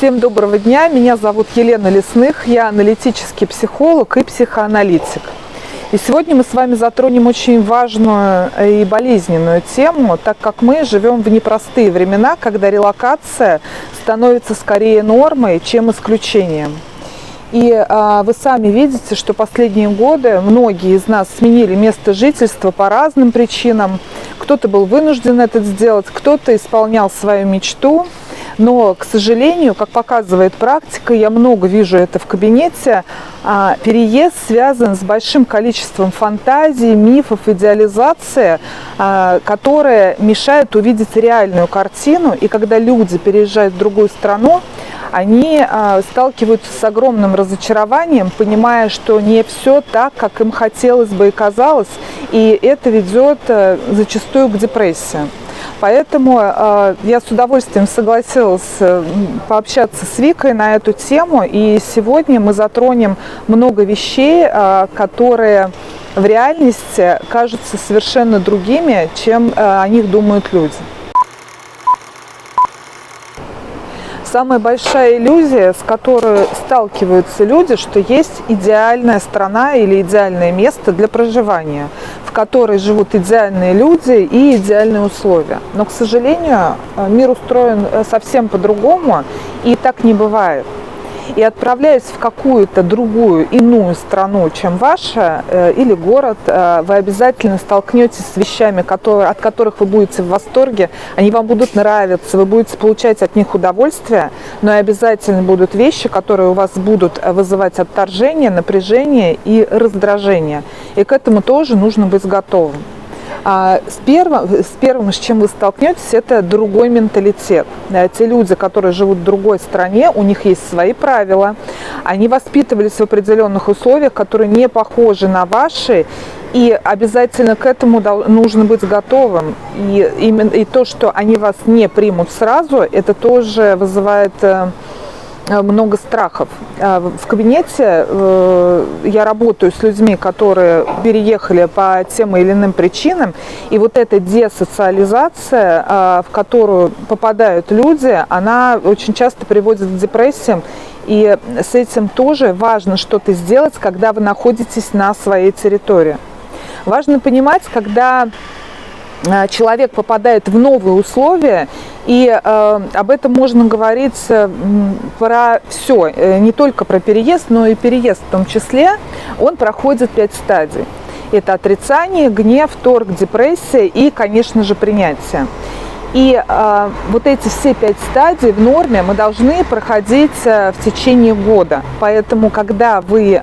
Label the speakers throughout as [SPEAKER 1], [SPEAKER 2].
[SPEAKER 1] Всем доброго дня, меня зовут Елена Лесных, я аналитический психолог и психоаналитик. И сегодня мы с вами затронем очень важную и болезненную тему, так как мы живем в непростые времена, когда релокация становится скорее нормой, чем исключением. И вы сами видите, что последние годы многие из нас сменили место жительства по разным причинам. Кто-то был вынужден это сделать, кто-то исполнял свою мечту. Но, к сожалению, как показывает практика, я много вижу это в кабинете, переезд связан с большим количеством фантазий, мифов, идеализации, которые мешают увидеть реальную картину. И когда люди переезжают в другую страну, они сталкиваются с огромным разочарованием, понимая, что не все так, как им хотелось бы и казалось, и это ведет зачастую к депрессии. Поэтому я с удовольствием согласилась пообщаться с Викой на эту тему, и сегодня мы затронем много вещей, которые в реальности кажутся совершенно другими, чем о них думают люди. Самая большая иллюзия, с которой сталкиваются люди, что есть идеальная страна или идеальное место для проживания, в которой живут идеальные люди и идеальные условия. Но, к сожалению, мир устроен совсем по-другому, и так не бывает. И отправляясь в какую-то другую, иную страну, чем ваша, или город, вы обязательно столкнетесь с вещами, от которых вы будете в восторге, они вам будут нравиться, вы будете получать от них удовольствие, но и обязательно будут вещи, которые у вас будут вызывать отторжение, напряжение и раздражение. И к этому тоже нужно быть готовым. С первым, с чем вы столкнетесь, это другой менталитет. Те люди, которые живут в другой стране, у них есть свои правила, они воспитывались в определенных условиях, которые не похожи на ваши, и обязательно к этому нужно быть готовым. И то, что они вас не примут сразу, это тоже вызывает много страхов. В кабинете я работаю с людьми, которые переехали по тем или иным причинам, и вот эта десоциализация, в которую попадают люди, она очень часто приводит к депрессиям, и с этим тоже важно что-то сделать, когда вы находитесь на своей территории. Важно понимать, когда человек попадает в новые условия, и об этом можно говорить про все, не только про переезд, но и переезд в том числе. Он проходит 5 стадий. Это отрицание, гнев, торг, депрессия и, конечно же, принятие. И вот эти все 5 стадий в норме мы должны проходить в течение года. Поэтому, когда вы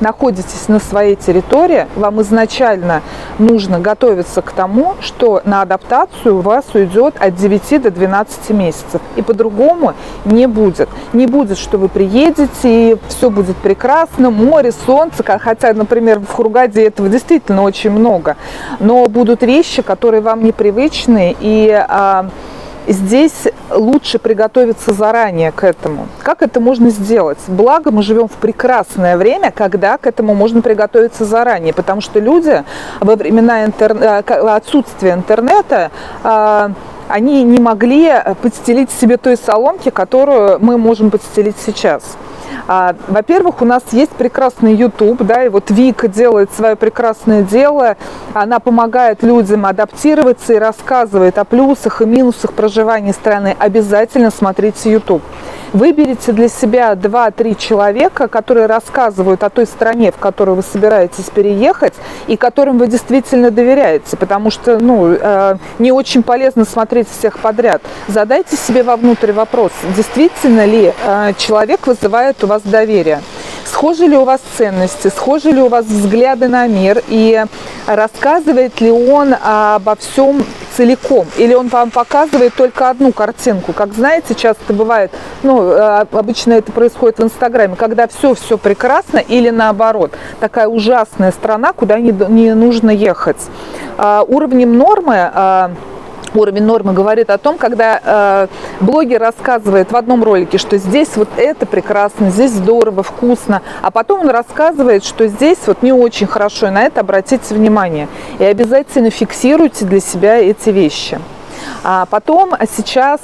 [SPEAKER 1] находитесь на своей территории, вам изначально нужно готовиться к тому, что на адаптацию у вас уйдет от 9 до 12 месяцев. И по-другому не будет. Не будет, что вы приедете, и все будет прекрасно, море, солнце, хотя, например, в Хургаде этого действительно очень много. Но будут вещи, которые вам непривычны, и здесь лучше приготовиться заранее к этому. Как это можно сделать? Благо, мы живем в прекрасное время, когда к этому можно приготовиться заранее, потому что люди во времена отсутствия интернета они не могли подстелить себе той соломки, которую мы можем подстелить сейчас. Во-первых, у нас есть прекрасный YouTube, да, и вот Вика делает свое прекрасное дело, она помогает людям адаптироваться и рассказывает о плюсах и минусах проживания страны. Обязательно смотрите YouTube. Выберите для себя 2-3 человека, которые рассказывают о той стране, в которую вы собираетесь переехать, и которым вы действительно доверяете, потому что не очень полезно смотреть всех подряд. Задайте себе вовнутрь вопрос, действительно ли человек вызывает у вас доверие. Схожи ли у вас ценности, схожи ли у вас взгляды на мир, и рассказывает ли он обо всем целиком, или он вам показывает только одну картинку. Как знаете, часто бывает, обычно это происходит в Инстаграме, когда все прекрасно, или наоборот, такая ужасная страна, куда не нужно ехать. Уровень нормы говорит о том, когда блогер рассказывает в одном ролике, что здесь вот это прекрасно, здесь здорово, вкусно, а потом он рассказывает, что здесь вот не очень хорошо, и на это обратите внимание. И обязательно фиксируйте для себя эти вещи. Потом сейчас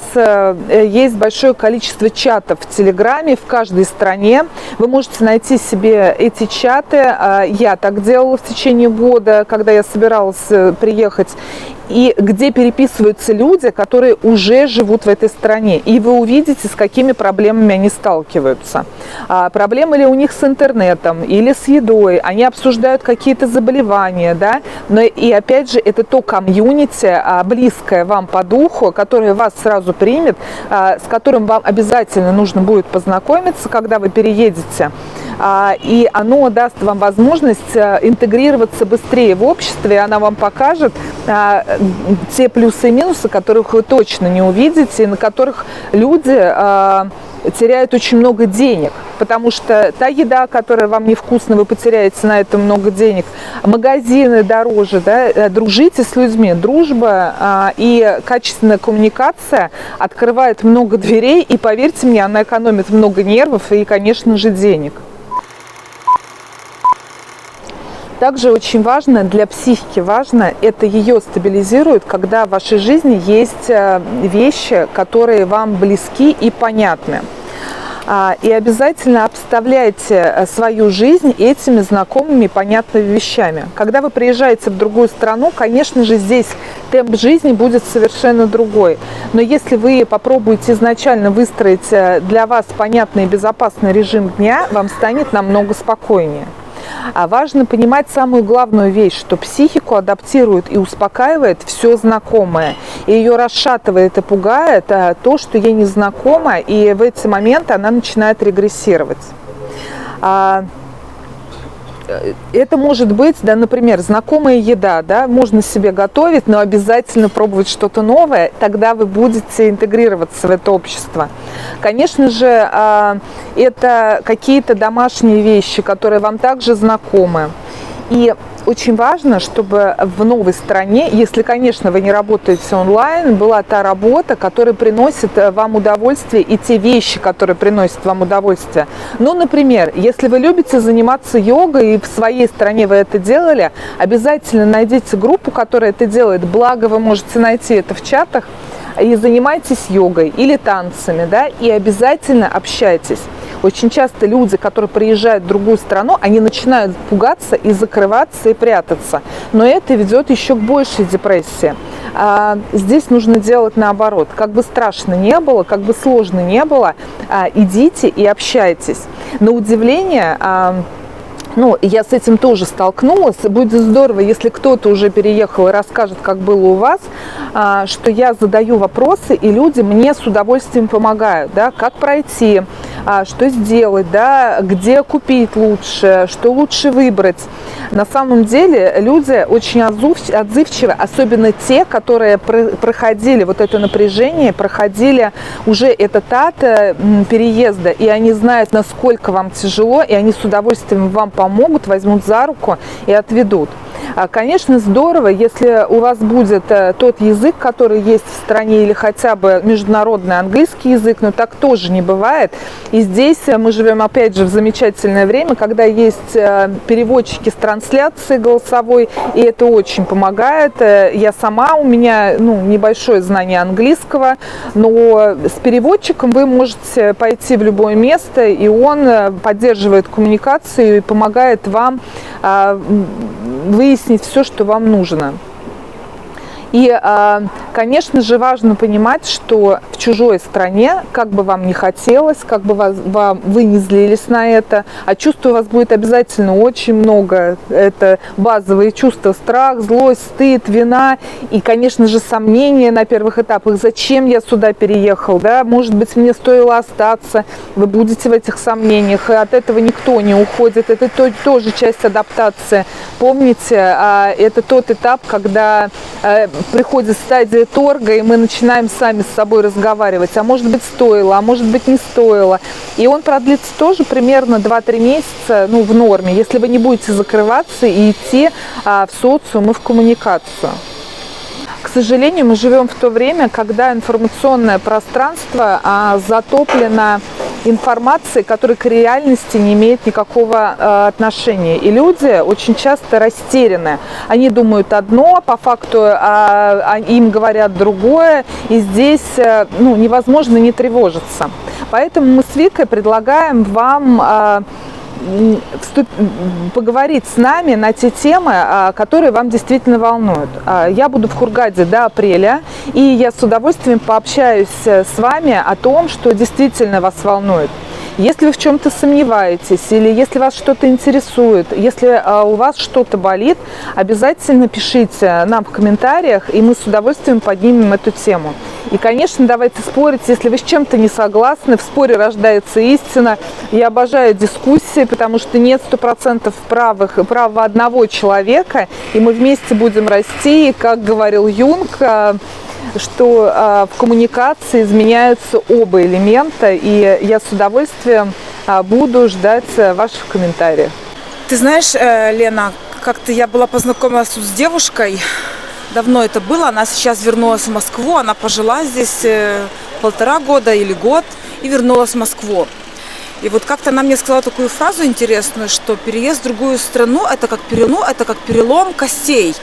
[SPEAKER 1] есть большое количество чатов в Телеграме в каждой стране. Вы можете найти себе эти чаты. Я так делала в течение года, когда я собиралась приехать. И где переписываются люди, которые уже живут в этой стране. И вы увидите, с какими проблемами они сталкиваются. Проблемы ли у них с интернетом или с едой. Они обсуждают какие-то заболевания. Да? Но и опять же, это то комьюнити, близкое вам по духу, которое вас сразу примет, с которым вам обязательно нужно будет познакомиться, когда вы переедете. И оно даст вам возможность интегрироваться быстрее в обществе, и она вам покажет те плюсы и минусы, которых вы точно не увидите, и на которых люди теряют очень много денег, потому что та еда, которая вам невкусна, вы потеряете на это много денег, магазины дороже, да? Дружите с людьми, дружба и качественная коммуникация открывает много дверей, и поверьте мне, она экономит много нервов и, конечно же, денег. Также очень важно, для психики важно, это ее стабилизирует, когда в вашей жизни есть вещи, которые вам близки и понятны. И обязательно обставляйте свою жизнь этими знакомыми и понятными вещами. Когда вы приезжаете в другую страну, конечно же, здесь темп жизни будет совершенно другой. Но если вы попробуете изначально выстроить для вас понятный и безопасный режим дня, вам станет намного спокойнее. Важно понимать самую главную вещь, что психику адаптирует и успокаивает все знакомое. И ее расшатывает и пугает то, что ей не знакомо, и в эти моменты она начинает регрессировать. Это может быть, да, например, знакомая еда, да, можно себе готовить, но обязательно пробовать что-то новое, тогда вы будете интегрироваться в это общество. Конечно же, это какие-то домашние вещи, которые вам также знакомы. И очень важно, чтобы в новой стране, если, конечно, вы не работаете онлайн, была та работа, которая приносит вам удовольствие, и те вещи, которые приносят вам удовольствие. Ну, например, если вы любите заниматься йогой, и в своей стране вы это делали, обязательно найдите группу, которая это делает. Благо, вы можете найти это в чатах, и занимайтесь йогой или танцами, да, и обязательно общайтесь. Очень часто люди, которые приезжают в другую страну, они начинают пугаться и закрываться, и прятаться. Но это ведет еще к большей депрессии. Здесь нужно делать наоборот. Как бы страшно не было, как бы сложно не было, идите и общайтесь. На удивление... Ну, я с этим тоже столкнулась. Будет здорово, если кто-то уже переехал и расскажет, как было у вас, что я задаю вопросы, и люди мне с удовольствием помогают, да, как пройти, что сделать, да, где купить лучше, что лучше выбрать. На самом деле люди очень отзывчивы, особенно те, которые проходили вот это напряжение, проходили уже этот ад переезда, и они знают, насколько вам тяжело, и они с удовольствием вам помогут, возьмут за руку и отведут. Конечно, здорово, если у вас будет тот язык, который есть в стране, или хотя бы международный английский язык, но так тоже не бывает. И здесь мы живем, опять же, в замечательное время, когда есть переводчики с трансляцией голосовой, и это очень помогает. Я сама, у меня небольшое знание английского, но с переводчиком вы можете пойти в любое место, и он поддерживает коммуникацию и помогает вам выяснить все, что вам нужно. И, конечно же, важно понимать, что в чужой стране, как бы вам ни хотелось, как бы вы не злились на это, а чувств у вас будет обязательно очень много. Это базовые чувства: страх, злость, стыд, вина и, конечно же, сомнения на первых этапах. Зачем я сюда переехал? Да? Может быть, мне стоило остаться. Вы будете в этих сомнениях, и от этого никто не уходит. Это тоже часть адаптации. Помните, это тот этап, когда приходит стадия торга, и мы начинаем сами с собой разговаривать. А может быть, стоило, а может быть, не стоило. И он продлится тоже примерно 2-3 месяца, в норме, если вы не будете закрываться и идти в социум и в коммуникацию. К сожалению, мы живем в то время, когда информационное пространство затоплено информации, которая к реальности не имеет никакого отношения. И люди очень часто растеряны. Они думают одно, по факту им говорят другое, и здесь невозможно не тревожиться. Поэтому мы с Викой предлагаем вам поговорить с нами на те темы, которые вам действительно волнуют. Я буду в Хургаде до апреля, и я с удовольствием пообщаюсь с вами о том, что действительно вас волнует. Если вы в чем-то сомневаетесь, или если вас что-то интересует, если у вас что-то болит, обязательно пишите нам в комментариях, и мы с удовольствием поднимем эту тему. И, конечно, давайте спорить, если вы с чем-то не согласны, в споре рождается истина. Я обожаю дискуссии, потому что нет 100% права одного человека, и мы вместе будем расти, и, как говорил Юнг, что в коммуникации изменяются оба элемента, и я с удовольствием буду ждать ваших комментариев.
[SPEAKER 2] Ты знаешь, Лена, как-то я была познакомилась тут с девушкой, давно это было, она сейчас вернулась в Москву, она пожила здесь 1,5 года или год и вернулась в Москву. И вот как-то она мне сказала такую фразу интересную, что переезд в другую страну – это как перелом костей.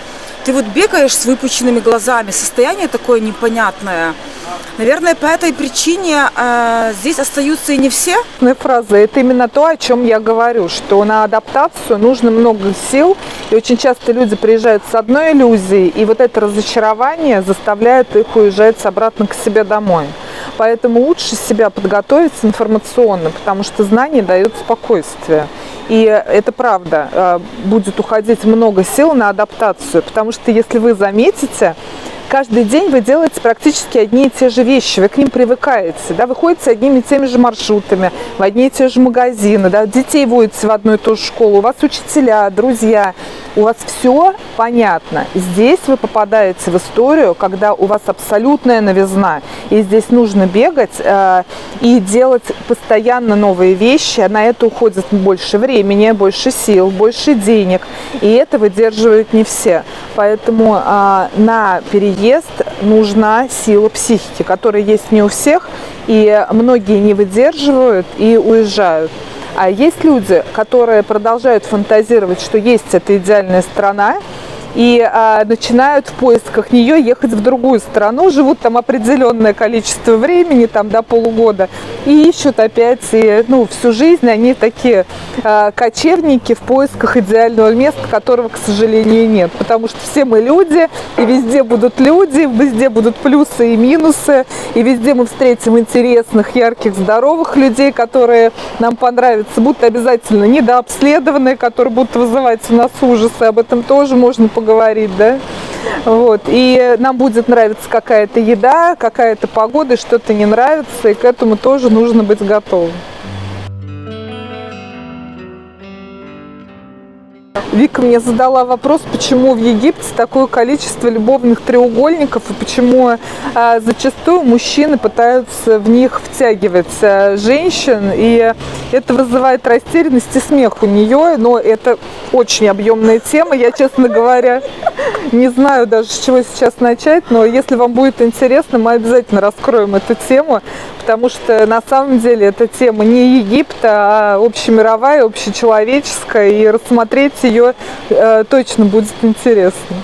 [SPEAKER 2] Ты вот бегаешь с выпученными глазами, состояние такое непонятное. Наверное, по этой причине здесь остаются и не все.
[SPEAKER 1] Фраза – это именно то, о чем я говорю, что на адаптацию нужно много сил, и очень часто люди приезжают с одной иллюзией, и вот это разочарование заставляет их уезжать обратно к себе домой. Поэтому лучше себя подготовить информационно, потому что знание дает спокойствие. И это правда, будет уходить много сил на адаптацию, потому что если вы заметите, каждый день вы делаете практически одни и те же вещи, вы к ним привыкаете, да, вы ходите одними и теми же маршрутами, в одни и те же магазины, да, детей водите в одну и ту же школу, у вас учителя, друзья, у вас все понятно. Здесь вы попадаете в историю, когда у вас абсолютная новизна, и здесь нужно бегать и делать постоянно новые вещи, на это уходит больше времени, больше сил, больше денег, и это выдерживают не все. Поэтому на переезд нужна сила психики, которая есть не у всех, и многие не выдерживают и уезжают. А есть люди, которые продолжают фантазировать, что есть эта идеальная страна, и начинают в поисках нее ехать в другую страну, живут там определенное количество времени, там до полугода, и ищут опять, и, всю жизнь они такие кочевники в поисках идеального места, которого, к сожалению, нет. Потому что все мы люди, и везде будут люди, везде будут плюсы и минусы, и везде мы встретим интересных, ярких, здоровых людей, которые нам понравятся, будут обязательно недообследованные, которые будут вызывать у нас ужасы, об этом тоже можно поговорить, да? Вот. И нам будет нравиться какая-то еда, какая-то погода, что-то не нравится, и к этому тоже нужно быть готовым. Вика мне задала вопрос, почему в Египте такое количество любовных треугольников и почему зачастую мужчины пытаются в них втягивать женщин, и это вызывает растерянность и смех у нее, но это очень объемная тема, я, честно говоря, не знаю даже, с чего сейчас начать, но если вам будет интересно, мы обязательно раскроем эту тему, потому что на самом деле эта тема не Египта, а общемировая, общечеловеческая, и рассмотреть ее точно будет интересно.